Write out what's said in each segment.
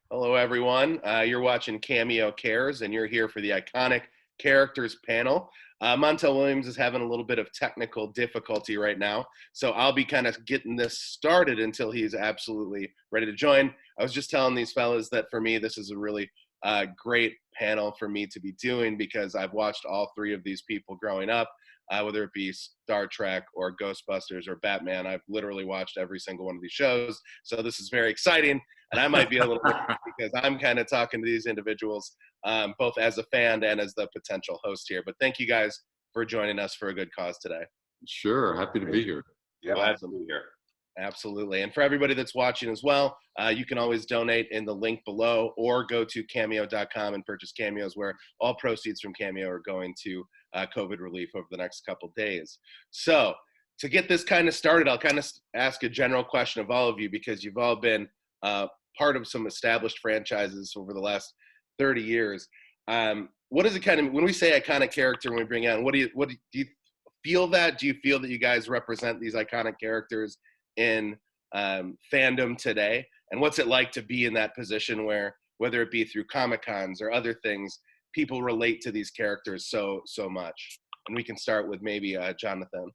Hello, everyone. You're watching Cameo Cares, and you're here for the iconic characters panel. Montel Williams is having a little bit of technical difficulty right now, so I'll be kind of getting this started until he's absolutely ready to join. I was just telling these fellas that for me, this is a really great panel for me to be doing because I've watched all three of these people growing up, whether it be Star Trek or Ghostbusters or Batman. I've literally watched every single one of these shows, so this is very exciting. And I might be a little bit because I'm kind of talking to these individuals both as a fan and as the potential host here. But thank you guys for joining us for a good cause today. Sure, happy to be here. Yeah, Glad to be here. Absolutely. And for everybody that's watching as well, you can always donate in the link below or go to cameo.com and purchase cameos where all proceeds from Cameo are going to COVID relief over the next couple days. So to get this kind of started, I'll kind of ask a general question of all of you because you've all been part of some established franchises over the last 30 years. What is it kind of, when we say iconic character, when we bring out, do you feel that? Do you feel that you guys represent these iconic characters in fandom today? And what's it like to be in that position where, whether it be through Comic-Cons or other things, people relate to these characters so much? And we can start with maybe Jonathan.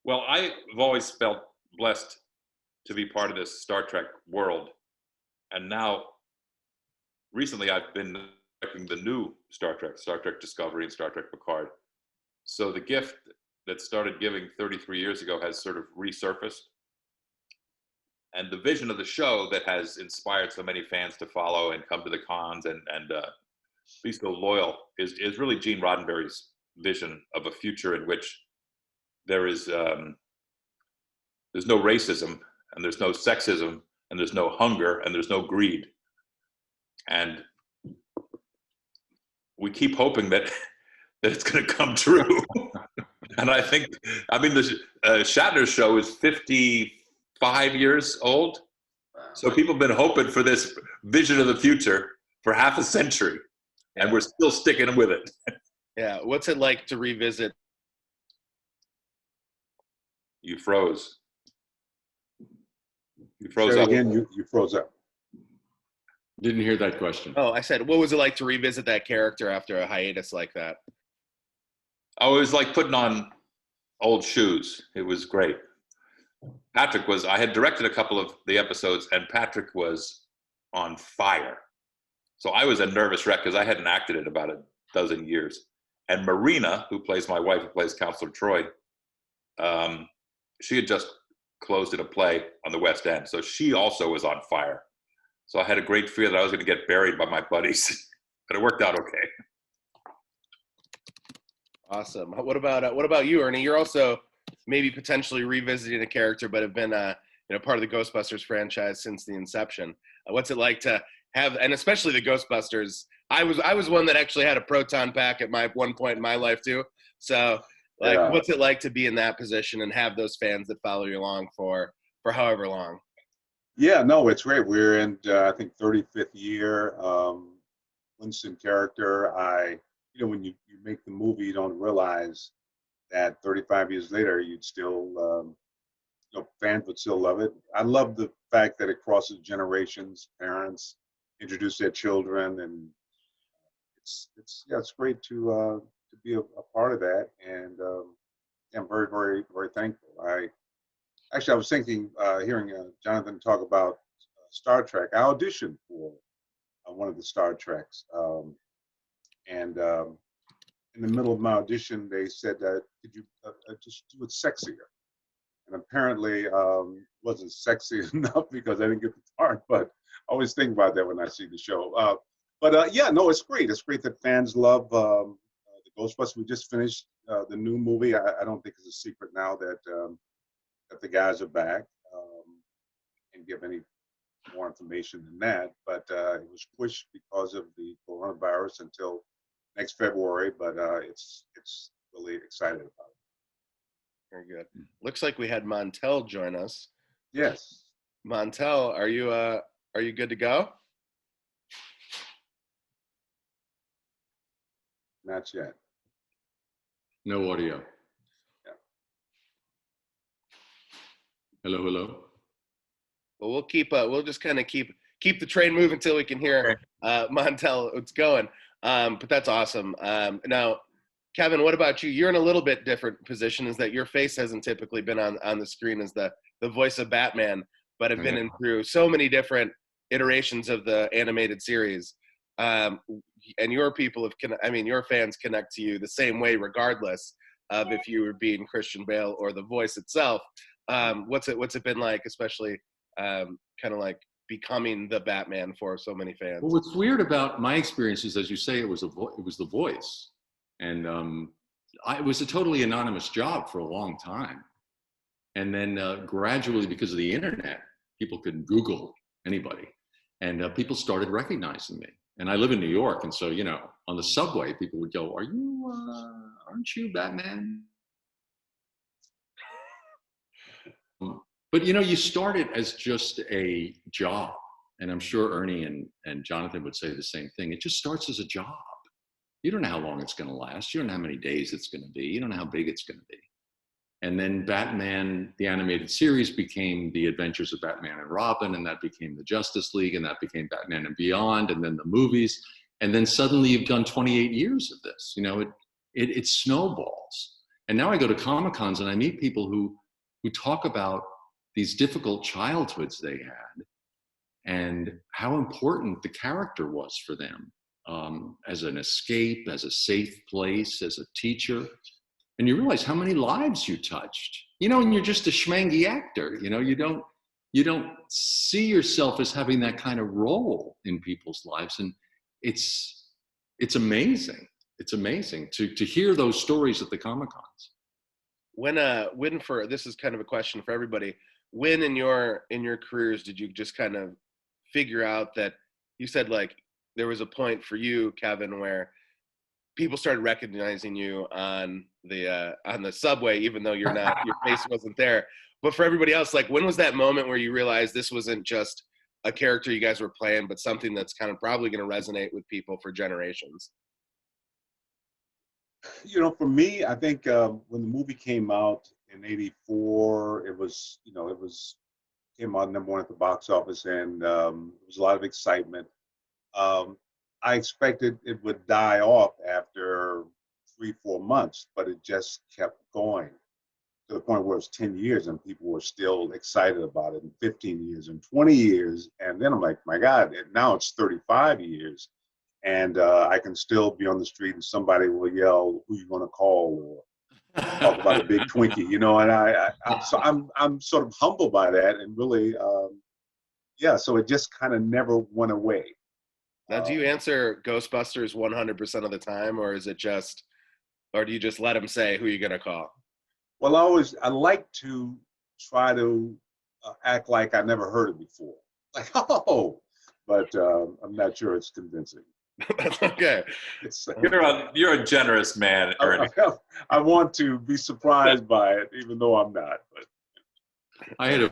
Well, I've always felt blessed to be part of this Star Trek world. And now, recently, I've been directing the new Star Trek Discovery and Star Trek Picard. So the gift that started giving 33 years ago has sort of resurfaced. And the vision of the show that has inspired so many fans to follow and come to the cons and be so loyal is really Gene Roddenberry's vision of a future in which there is there's no racism, and there's no sexism, and there's no hunger, and there's no greed. And we keep hoping that it's going to come true. And I mean, the Shatner show is 55 years old. So people have been hoping for this vision of the future for half a century, and we're still sticking with it. Yeah. What's it like to revisit? You froze. You froze Say up. again, you froze up. Didn't hear that question. Oh, I said, what was it like to revisit that character after a hiatus like that? Oh, it was like putting on old shoes. It was great. I had directed a couple of the episodes, and Patrick was on fire. So I was a nervous wreck because I hadn't acted in about a dozen years. And Marina, who plays my wife, who plays Counselor Troy, she had just closed in a play on the West End. So she also was on fire. So I had a great fear that I was going to get buried by my buddies, but it worked out okay. Awesome. What about you, Ernie? You're also maybe potentially revisiting a character, but have been part of the Ghostbusters franchise since the inception. What's it like to have, and especially the Ghostbusters? I was one that actually had a proton pack at one point in my life too. So what's it like to be in that position and have those fans that follow you along for however long? Yeah, no, it's great. We're in, I think, 35th year. Winston character. When you make the movie, you don't realize that 35 years later, you'd still, fans would still love it. I love the fact that it crosses generations. Parents introduce their children, and it's great to be a part of that. And I'm very, very, very thankful. I was thinking, hearing Jonathan talk about Star Trek. I auditioned for one of the Star Treks, and in the middle of my audition, they said, "Could you just do it sexier?" And apparently, wasn't sexy enough because I didn't get the part. But I always think about that when I see the show. It's great. It's great that fans love the Ghostbusters. We just finished the new movie. I don't think it's a secret now that the guys are back, and give any more information than that. But it was pushed because of the coronavirus until next February. But it's really excited about it. Very good. Looks like we had Montel join us. Yes. Montel, are you good to go? Not yet. No audio. Yeah. Hello. Well, we'll just kind of keep keep the train moving until we can hear Montel it's going. But that's awesome. Now, Kevin, what about you? You're in a little bit different position, is that your face hasn't typically been on the screen as the voice of Batman, but have been in through so many different iterations of the animated series. And your people your fans connect to you the same way, regardless of if you were being Christian Bale or the voice itself. What's it been like, especially kind of like becoming the Batman for so many fans? Well, what's weird about my experience is, as you say, it was the voice, and it was a totally anonymous job for a long time, and then gradually, because of the internet, people could Google anybody, and people started recognizing me. And I live in New York, and so on the subway, people would go, aren't you Batman? But you started as just a job, and I'm sure Ernie and Jonathan would say the same thing. It just starts as a job. You don't know how long it's going to last. You don't know how many days it's going to be. You don't know how big it's going to be. And then Batman, the animated series, became The Adventures of Batman and Robin, and that became the Justice League, and that became Batman and Beyond, and then the movies. And then suddenly you've done 28 years of this. It snowballs. And now I go to Comic-Cons and I meet people who talk about these difficult childhoods they had and how important the character was for them, as an escape, as a safe place, as a teacher. And you realize how many lives you touched, and you're just a schmangy actor. You don't see yourself as having that kind of role in people's lives. And it's amazing. It's amazing to hear those stories at the Comic-Cons. When this is kind of a question for everybody, when in your careers did you just kind of figure out that, you said like there was a point for you, Kevin, where people started recognizing you on the subway, even though your face wasn't there. But for everybody else, like, when was that moment where you realized this wasn't just a character you guys were playing, but something that's kind of probably going to resonate with people for generations? For me, I think when the movie came out in '84, it came out #1 at the box office, and there was a lot of excitement. I expected it would die off after 3-4 months, but it just kept going to the point where it was 10 years and people were still excited about it, and 15 years and 20 years. And then I'm like, my God, now it's 35 years. And I can still be on the street and somebody will yell, "Who you gonna call?" or talk about a big Twinkie, and I'm sort of humbled by that, and really, so it just kind of never went away. Now, do you answer Ghostbusters 100% of the time, or do you just let them say who you're gonna call? Well, I like to try to act like I never heard it before, like, oh, but I'm not sure it's convincing. That's okay. You're a generous man, Ernie. I want to be surprised by it, even though I'm not. But I had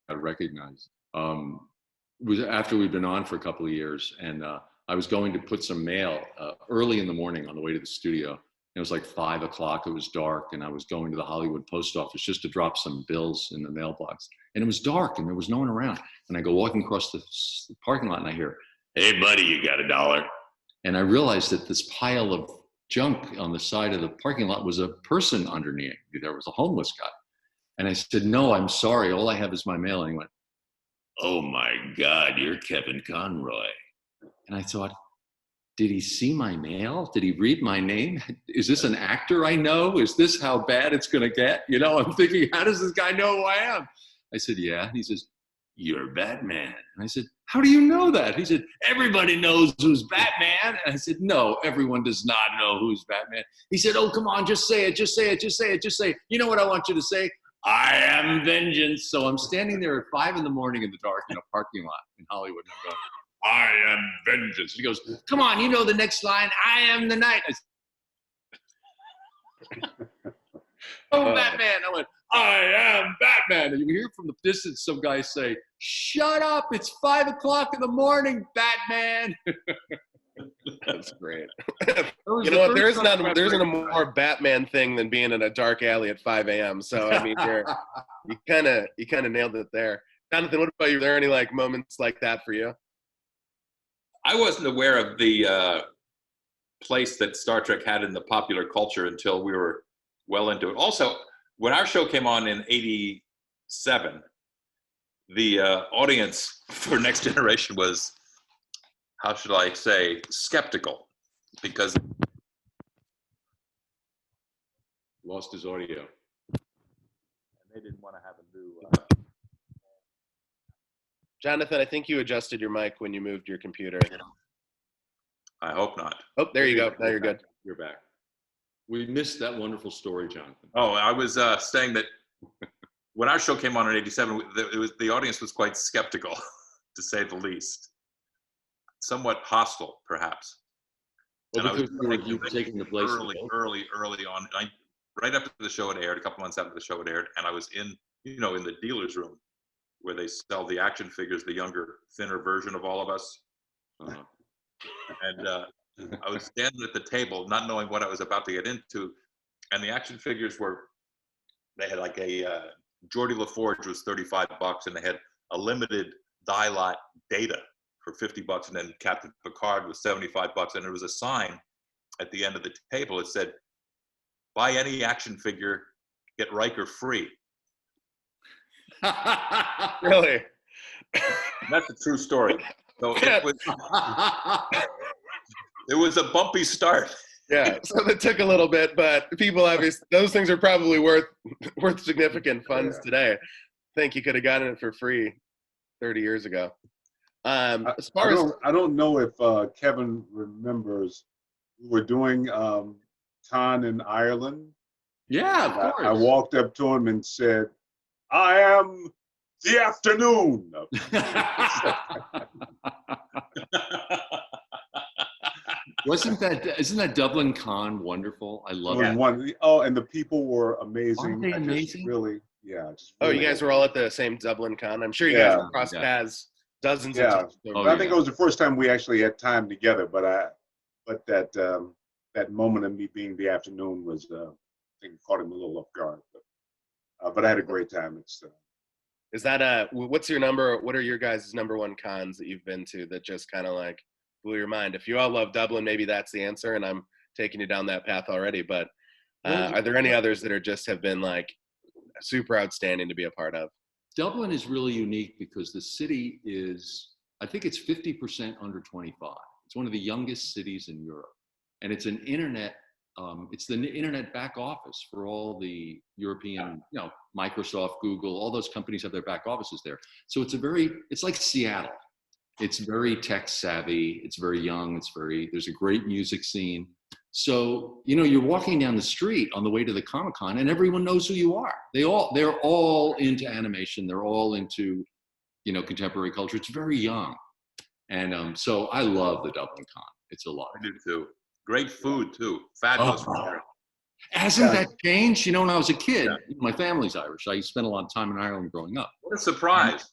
I recognized. It was after we'd been on for a couple of years, and I was going to put some mail early in the morning on the way to the studio. It was like 5 o'clock. It was dark, and I was going to the Hollywood post office just to drop some bills in the mailbox. And it was dark, and there was no one around. And I go walking across the parking lot, and I hear, "Hey, buddy, you got $1?" And I realized that this pile of junk on the side of the parking lot was a person underneath. There was a homeless guy. And I said, "No, I'm sorry. All I have is my mail." And he went, "Oh, my God, you're Kevin Conroy." And I thought, did he see my mail? Did he read my name? Is this an actor I know? Is this how bad it's going to get? I'm thinking, how does this guy know who I am? I said, "Yeah." And he says, "You're Batman." And I said, "How do you know that?" He said, "Everybody knows who's Batman." And I said, "No, everyone does not know who's Batman." He said, "Oh, come on, just say it, just say it, just say it, just say it. You know what I want you to say? I am vengeance." So I'm standing there at 5 in the morning in the dark in a parking lot in Hollywood. And I'm going, "I am vengeance." He goes, "Come on, you know the next line. I am the night." I said, "Oh, Batman." I went, "I am Batman." And you hear from the distance some guy say, "Shut up. It's 5 o'clock in the morning, Batman." That's great. You know what? There isn't a more Batman thing than being in a dark alley at 5 a.m. So I mean, you kind of nailed it there. Jonathan, what about you? Are there any like moments like that for you? I wasn't aware of the place that Star Trek had in the popular culture until we were well into it. Also, when our show came on in '87, the audience for Next Generation was, how should I say, skeptical, because Lost his audio. they didn't want to have a new. Jonathan, I think you adjusted your mic when you moved your computer. I hope not. Oh, there you go. Now you're good. You're back. We missed that wonderful story, Jonathan. Oh, I was saying that when our show came on in '87, the audience was quite skeptical, to say the least. Somewhat hostile, perhaps. Well, And I was because you were taking the place. early on. Right after the show had aired, a couple months after the show had aired, and I was in the dealer's room where they sell the action figures, the younger, thinner version of all of us. Uh-huh. And I was standing at the table, not knowing what I was about to get into, and the action figures they had like a Geordie LaForge was $35, and they had a limited die lot Data for $50, and then Captain Picard was $75, and there was a sign at the end of the table. It said, "Buy any action figure, get Riker free." Really? That's a true story. So it was a bumpy start. Yeah, so that took a little bit, but people obviously, those things are probably worth significant funds today. I think you could have gotten it for free 30 years ago. As far as I don't know if Kevin remembers, we were doing Con in Ireland. Yeah, of course. I walked up to him and said, "I am the afternoon." Isn't that Dublin Con wonderful? I love it. And the people were amazing. Aren't they amazing? Really, yeah. you guys were all at the same Dublin Con. I'm sure you guys crossed paths dozens of times. I think it was the first time we actually had time together. But that moment of me being the afternoon was, I think, caught him a little off guard. But I had a great time. Is that what's your number? What are your guys' number one cons that you've been to that just kind of like blew your mind? If you all love Dublin, maybe that's the answer, and I'm taking you down that path already. But are there any others that have been like super outstanding to be a part of? Dublin is really unique because the city is, I think it's 50% under 25. It's one of the youngest cities in Europe, and it's an internet. It's the internet back office for all the European, Microsoft, Google, all those companies have their back offices there. So it's like Seattle. It's very tech savvy. It's very young. There's a great music scene. So, you're walking down the street on the way to the Comic-Con and everyone knows who you are. They're all into animation. They're all into, contemporary culture. It's very young. And so I love the Dublin Con. It's a lot. I do too. Great food too. Fabulous. Hasn't that changed? When I was a kid, my family's Irish. I spent a lot of time in Ireland growing up. What a surprise.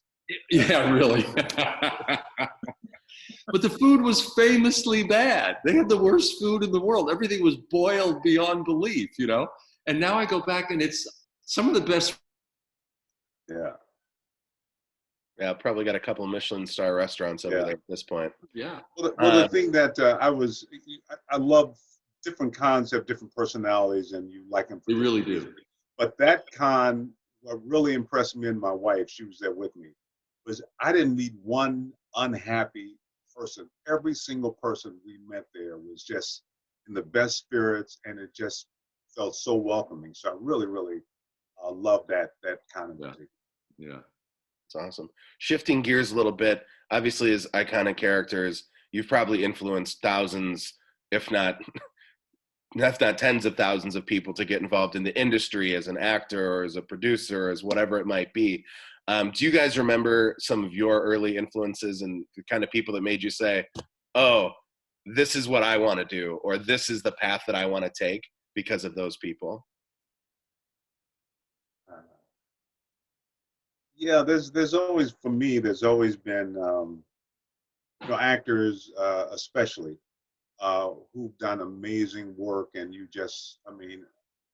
Yeah, really. But the food was famously bad. They had the worst food in the world. Everything was boiled beyond belief, And now I go back and it's some of the best. Yeah. Yeah, probably got a couple of Michelin star restaurants over there at this point. Yeah. Well, the thing that I love different cons have different personalities, and you like them. They really do. But that con, what really impressed me and my wife, she was there with me, was I didn't meet one unhappy person. Every single person we met there was just in the best spirits, and it just felt so welcoming. So I really, really love that kind of thing. Yeah. It's awesome. Shifting gears a little bit, obviously as iconic characters, you've probably influenced thousands, if not tens of thousands of people to get involved in the industry as an actor or as a producer or as whatever it might be. Do you guys remember some of your early influences and the kind of people that made you say, oh, this is what I want to do, or this is the path that I want to take because of those people? Yeah, there's always, for me, there's always been, actors, especially, who've done amazing work, and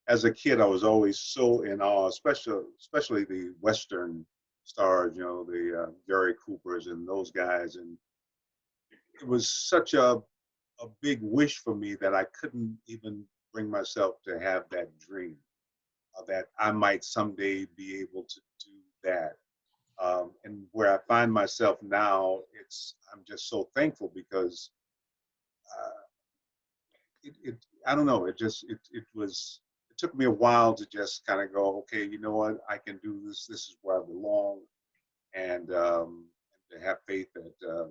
as a kid, I was always so in awe, especially the Western stars, you know, the Gary Coopers and those guys. And it was such a big wish for me that I couldn't even bring myself to have that dream that I might someday be able to do that. And where I find myself now, I'm just so thankful because I don't know, it took me a while to just kind of go, okay, you know what, I can do this. This is where I belong, and to have faith that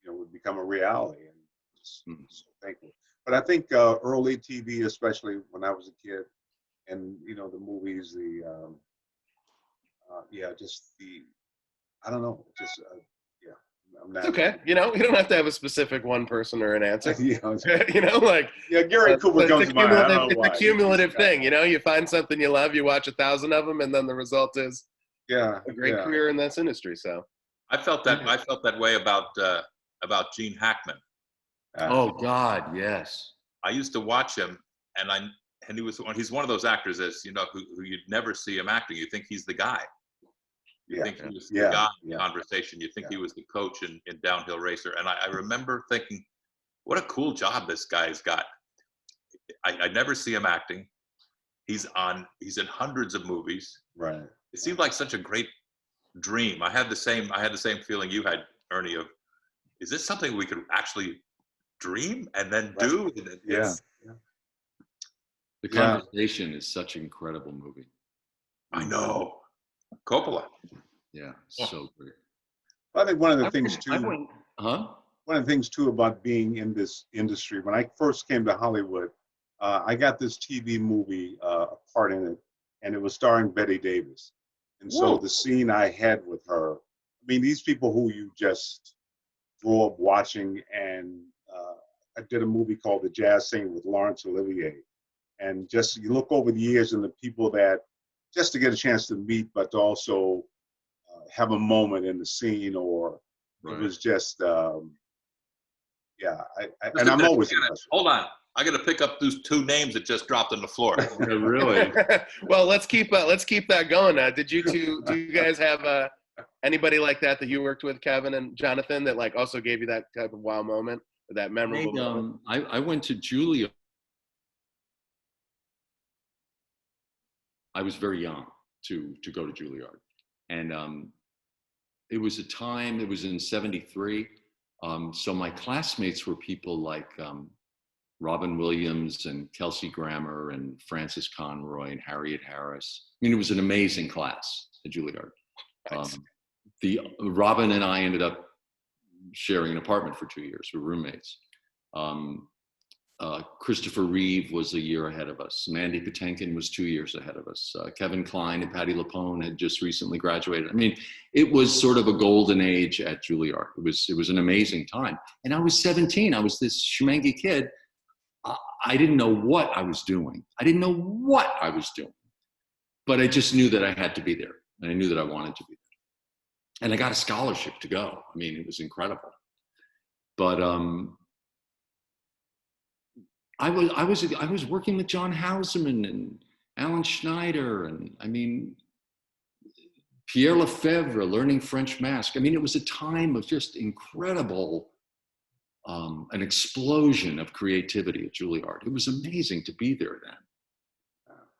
would become a reality. And just so thankful. But I think early TV, especially when I was a kid, and the movies, I don't know, just yeah. I'm not, it's okay. You don't have to have a specific one person or an answer. Like Gary Cooper comes to mind. I don't know why. It's a cumulative thing. You find something you love, you watch 1,000 of them, and then the result is a great career in this industry. So I felt that way about Gene Hackman. Oh God, yes. I used to watch him, and he's one of those actors, as who you'd never see him acting. You think he's the guy. You think he was the guy in conversation. You think he was the coach in Downhill Racer. And I remember thinking, what a cool job this guy's got. I never see him acting. He's in hundreds of movies. Right. It seemed like such a great dream. I had the same feeling you had, Ernie, of, is this something we could actually dream and then do? Yeah. The Conversation is such an incredible movie. I know. Coppola. Yeah, so great. I think one of the things too. One of the things too about being in this industry, when I first came to Hollywood, I got this TV movie part in it, and it was starring Betty Davis. And so the scene I had with her, I mean, these people who you just grow up watching, and I did a movie called The Jazz Singer with Laurence Olivier, and just you look over the years and the people that just to get a chance to meet, but to also have a moment in the scene, or it was just, and I'm always impressed. Hold on. I got to pick up those two names that just dropped on the floor. Really? Well, let's keep that going. Do you guys have anybody like that you worked with, Kevin and Jonathan, that like also gave you that type of wow moment, or that memorable moment? I went to Juilliard. I was very young to go to Juilliard, and it was a time. It was in '73, so my classmates were people like Robin Williams and Kelsey Grammer and Frances Conroy and Harriet Harris. I mean, it was an amazing class at Juilliard. Robin and I ended up sharing an apartment for 2 years. We were roommates. Christopher Reeve was a year ahead of us. Mandy Patinkin was 2 years ahead of us. Kevin Kline and Patti LuPone had just recently graduated. I mean, it was sort of a golden age at Juilliard. It was an amazing time. And I was 17. I was this schmangy kid. I didn't know what I was doing. But I just knew that I had to be there. And I knew that I wanted to be there. And I got a scholarship to go. I mean, it was incredible. But I was working with John Houseman and Alan Schneider, and I mean, Pierre Lefebvre, learning French Mask. I mean, it was a time of just incredible, an explosion of creativity at Juilliard. It was amazing to be there then.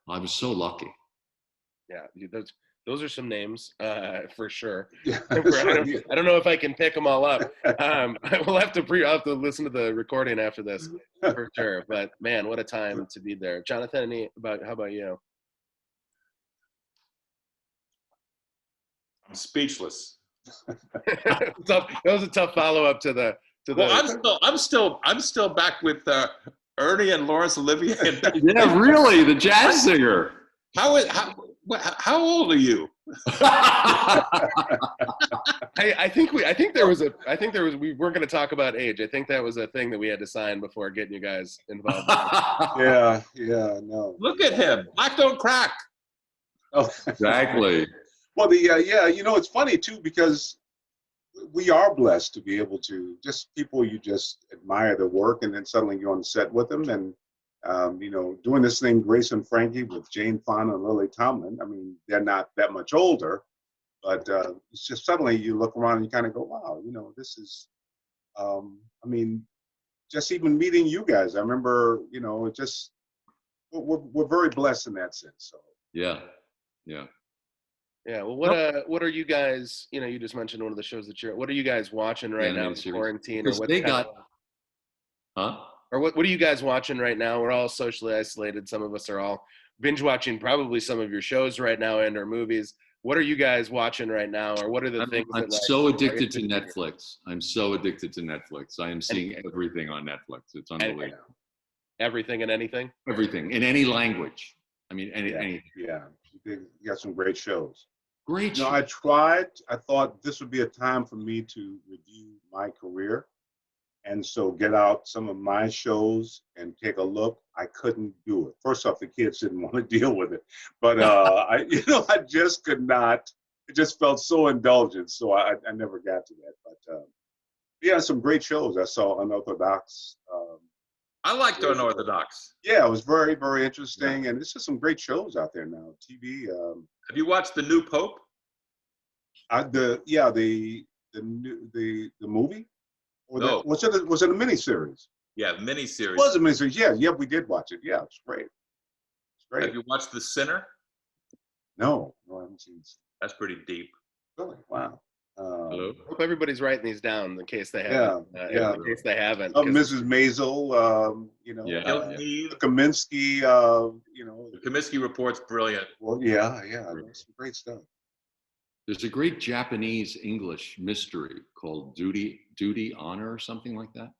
I was so lucky. Yeah, those are some names for sure. Yeah, I don't know if I can pick them all up. I'll have to listen to the recording after this for sure. But man, what a time to be there. Jonathan, how about you? I'm speechless. That was a tough follow-up to the. Well, I'm still back with Ernie and Laurence Olivier. Yeah, really, the jazz singer. How old are you? I think there was we weren't going to talk about age. I think that was a thing that we had to sign before getting you guys involved. Yeah, no. Look at him. Black don't crack. Oh, exactly. Well, it's funny too, because we are blessed to be able to people you just admire their work, and then suddenly you're on set with them, and doing this thing, Grace and Frankie, with Jane Fonda and Lily Tomlin. I mean, they're not that much older, But it's just suddenly you look around and you kind of go, wow, this is, I mean, just even meeting you guys, I remember, it just, we're very blessed in that sense. So Yeah. Yeah. Well, what are you guys? You just mentioned one of the shows that you're. What are you guys watching The right now in animated series. quarantine, or Because what's they kind of, got, huh? or what are you guys watching right now? We're all socially isolated. Some of us are all binge watching probably some of your shows right now and or movies. What are you guys watching right now, or what are the things I'm that like so are addicted to interesting you? Netflix. I'm so addicted to Netflix. I am seeing everything on Netflix. It's And unbelievable. everything and anything. Everything in any language. I mean, yeah, any yeah, you got some great shows. great. I thought this would be a time for me to review my career. And so get out some of my shows and take a look. I couldn't do it. First off, the kids didn't want to deal with it, but I just could not. It just felt so indulgent, so I never got to that. But yeah, some great shows. I saw Unorthodox. I liked Unorthodox. Yeah, it was very, very interesting, and it's just some great shows out there now. TV. Have you watched The New Pope? The movie. Or No. was it a miniseries? Yeah, miniseries. It was a miniseries. Yeah, we did watch it. Yeah, it's great. It's great. Have you watched The Sinner? No, I haven't seen it. That's pretty deep. Really? Wow. Hello. Hope everybody's writing these down in case they Yeah, haven't. yeah. In case they haven't. Mrs. Maisel, Yeah. Killing Kaminsky, The Comiskey Report's brilliant. well, yeah, there's some great stuff. There's a great Japanese English mystery called Duty Honor or something like that.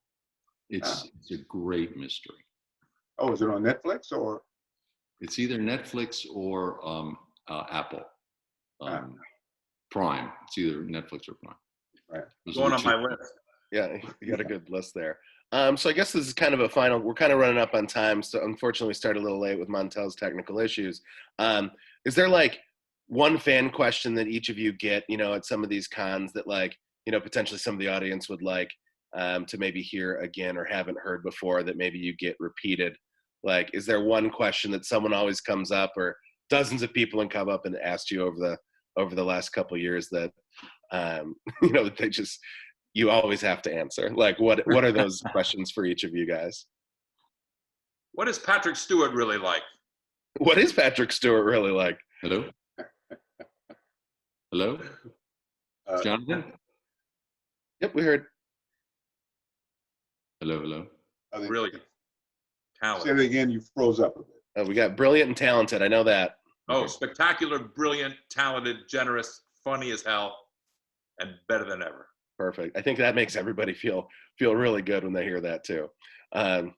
It's a great mystery. Oh, is it on Netflix or? It's either Netflix or Apple Prime. It's either Netflix or Prime. Right. Those Going are on the my two. list. Yeah, you got a good list there. So I guess this is kind of a final. We're kind of running up on time, so unfortunately we started a little late with Montel's technical issues. Is there like one fan question that each of you get, at some of these cons that like, potentially some of the audience would like to maybe hear again or haven't heard before that maybe you get repeated? Like, is there one question that someone always comes up, or dozens of people have come up and asked you over the last couple of years that that you always have to answer? Like, what are those questions for each of you guys? What is Patrick Stewart really like? What is Patrick Stewart really like? Hello? Hello? Jonathan? Yep, we heard. Hello? Really Say talented. it again. You froze up a bit. We got brilliant and talented. I know that. Oh, spectacular, brilliant, talented, generous, funny as hell, and better than ever. Perfect. I think that makes everybody feel really good when they hear that too.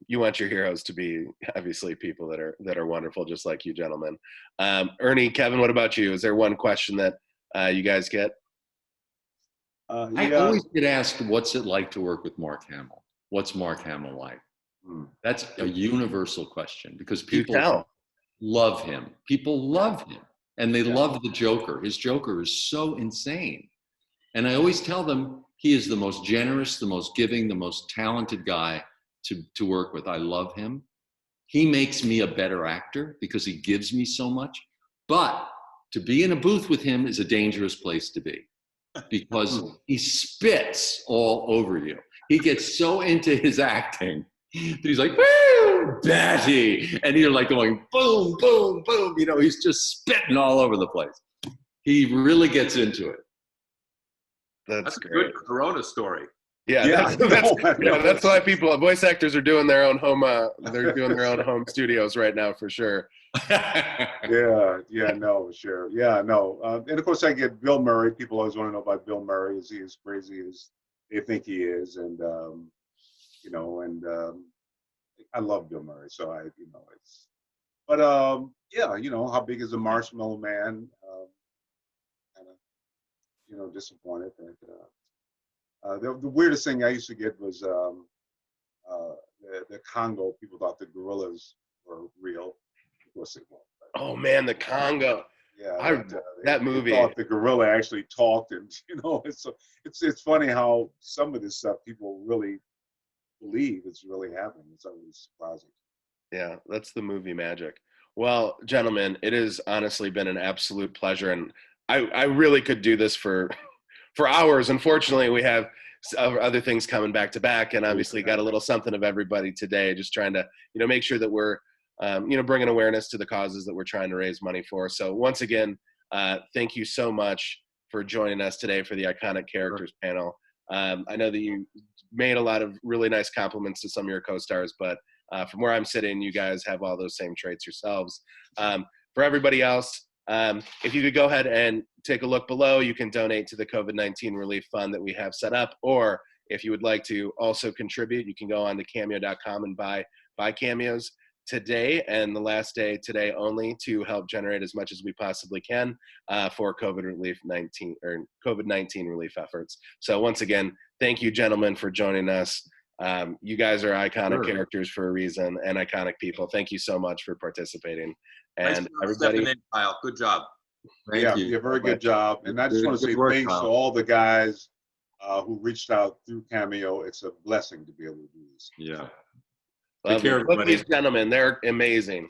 You want your heroes to be obviously people that are wonderful, just like you gentlemen. Ernie, Kevin, what about you? Is there one question that you guys get? I always get asked, what's it like to work with Mark Hamill? What's Mark Hamill like? That's a universal question because people love him. People love him. And they love the Joker. His Joker is so insane. And I always tell them he is the most generous, the most giving, the most talented guy to work with. I love him. He makes me a better actor because he gives me so much. But to be in a booth with him is a dangerous place to be because he spits all over you. He gets so into his acting that he's like, woo, Betty. And you're like going, boom, boom, boom. He's just spitting all over the place. He really gets into it. That's a great. good Corona story. Yeah, that's why voice actors are doing their own home. They're doing their own home studios right now for sure. No, sure. Yeah, no. And of course, I get Bill Murray. People always want to know about Bill Murray. Is he as crazy as they think he is? And I love Bill Murray. So it's. But how big is a Marshmallow Man? Kind of, disappointed that. The weirdest thing I used to get was the Congo. People thought the gorillas were real. Of course they weren't. Oh man, the Congo. Yeah, that movie. They thought the gorilla actually talked, and it's funny how some of this stuff people really believe it's really happening. It's always surprising. Yeah, that's the movie magic. Well, gentlemen, it has honestly been an absolute pleasure, and I really could do this for hours. Unfortunately, we have other things coming back to back, and obviously got a little something of everybody today. Just trying to make sure that we're bringing awareness to the causes that we're trying to raise money for. So once again, thank you so much for joining us today for the Iconic Characters panel. I know that you made a lot of really nice compliments to some of your co-stars, but from where I'm sitting, you guys have all those same traits yourselves. For everybody else, if you could go ahead and take a look below, you can donate to the COVID-19 relief fund that we have set up, or if you would like to also contribute, you can go on to cameo.com and buy cameos today and the last day today only to help generate as much as we possibly can for COVID-19 relief efforts. So once again, thank you, gentlemen, for joining us. You guys are iconic characters for a reason and iconic people. Thank you so much for participating. And everybody, in, Kyle. Good job. Thank you. Very good job. And I just want to say thanks to all the guys who reached out through Cameo. It's a blessing to be able to do this. Yeah. Take care, look, everybody. these gentlemen, they're amazing.